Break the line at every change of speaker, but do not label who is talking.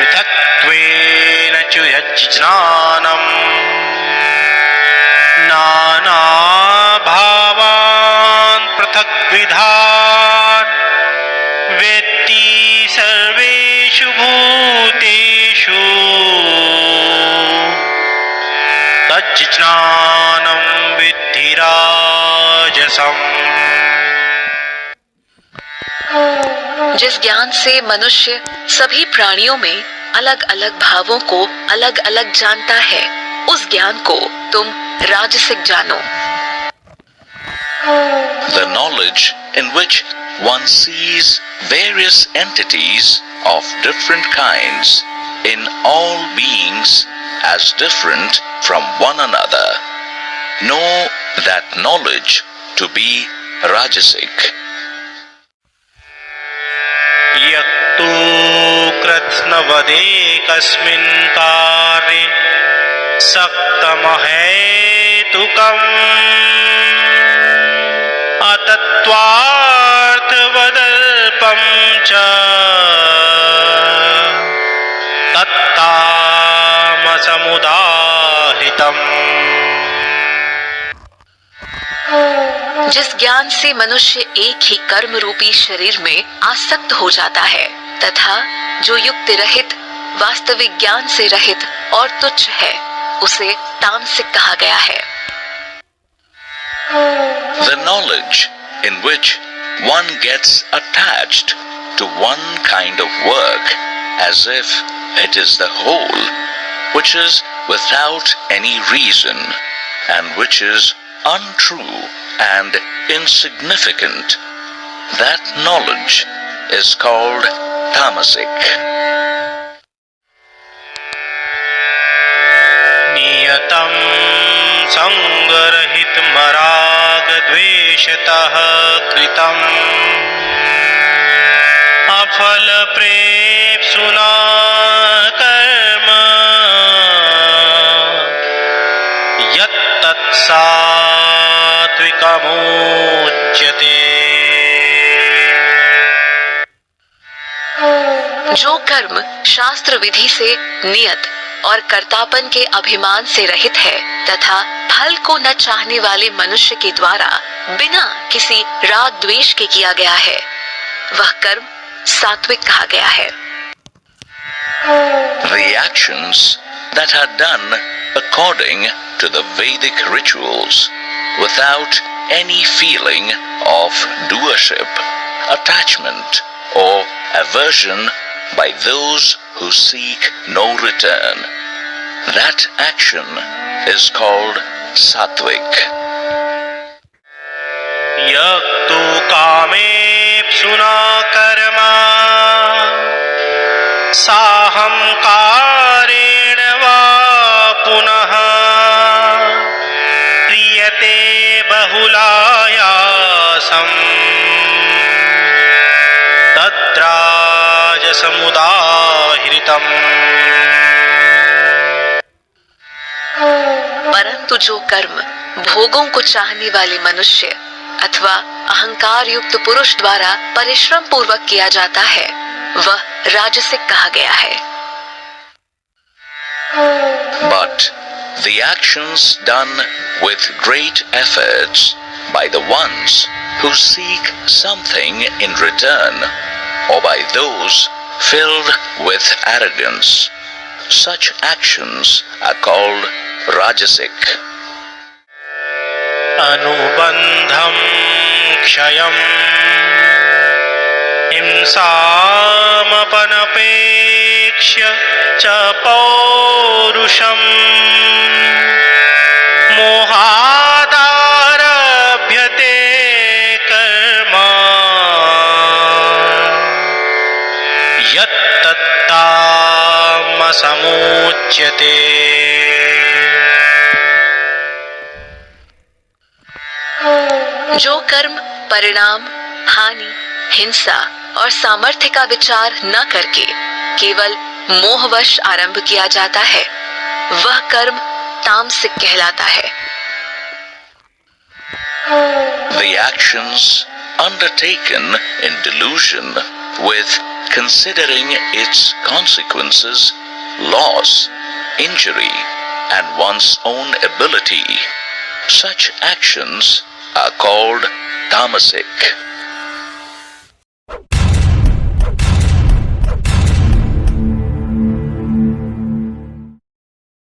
पृथक्त्वेन च यज्ज्ञानम् नानाभावान् पृथग्विधान् वेत्ति सर्वेषु भूतेषु तज्ज्ञानं विद्धि राजसम्।
जिस ज्ञान से मनुष्य सभी प्राणियों में अलग अलग भावों को अलग अलग जानता है, उस ज्ञान को तुम राजसिक जानो।
The knowledge in which one sees various entities of different kinds in all beings as different from one another. Know that knowledge to be rajasic.
यत्तु कृत्स्नवदेकस्मिन् कार्ये सक्तमहेतुकम् अतत्त्वार्थवदल्पं च तत्तामसमुदाहृतम्।
जिस ज्ञान से मनुष्य एक ही कर्म रूपी शरीर में आसक्त हो जाता है तथा जो युक्ति रहित, वास्तविक ज्ञान से रहित और तुच्छ है, उसे तामसिक कहा गया है।
The knowledge in which one gets attached to one kind of work as if it is the whole, which is without any reason and which is untrue and insignificant, that knowledge is called tamasic.
नियतं संगरहितमरागद्वेषतः कृतम् अफलप्रेप्सुना कर्म यत्तत् सात्विकमुच्यते।
जो कर्म शास्त्र विधि से नियत और कर्तापन के अभिमान से रहित है तथा फल को न चाहने वाले मनुष्य के द्वारा बिना किसी राग द्वेष के किया गया है, वह कर्म सात्विक कहा गया है।
The actions that are done according to the Vedic rituals without any feeling of doership, attachment or aversion by those who seek no return, that action is called sattvic.
यत्तु कामेप्सुना कर्म साहंकारेण वा पुनः क्रियते बहुलायासम् तद्राजसमुदाहृतम्।
परंतु जो कर्म भोगों को चाहने वाले मनुष्य अथवा अहंकार युक्त पुरुष द्वारा परिश्रम पूर्वक किया जाता है, वह राजसिक कहा गया है।
But the actions done with great efforts by the ones who seek something in return or by those filled with arrogance, such actions are called rajasic.
अनुबंधं क्षयं हिंसामपनपेक्ष्य च पौरुषम् मोहादारभ्यते कर्म यत्तत्तामसमुच्यते।
जो कर्म परिणाम, हानि, हिंसा और सामर्थ्य का विचार न करके केवल मोहवश आरंभ किया जाता है, वह कर्म तामसिक कहलाता है।
The actions undertaken in delusion with considering its consequences, loss, injury, and one's own ability. Such actions are called tamasic.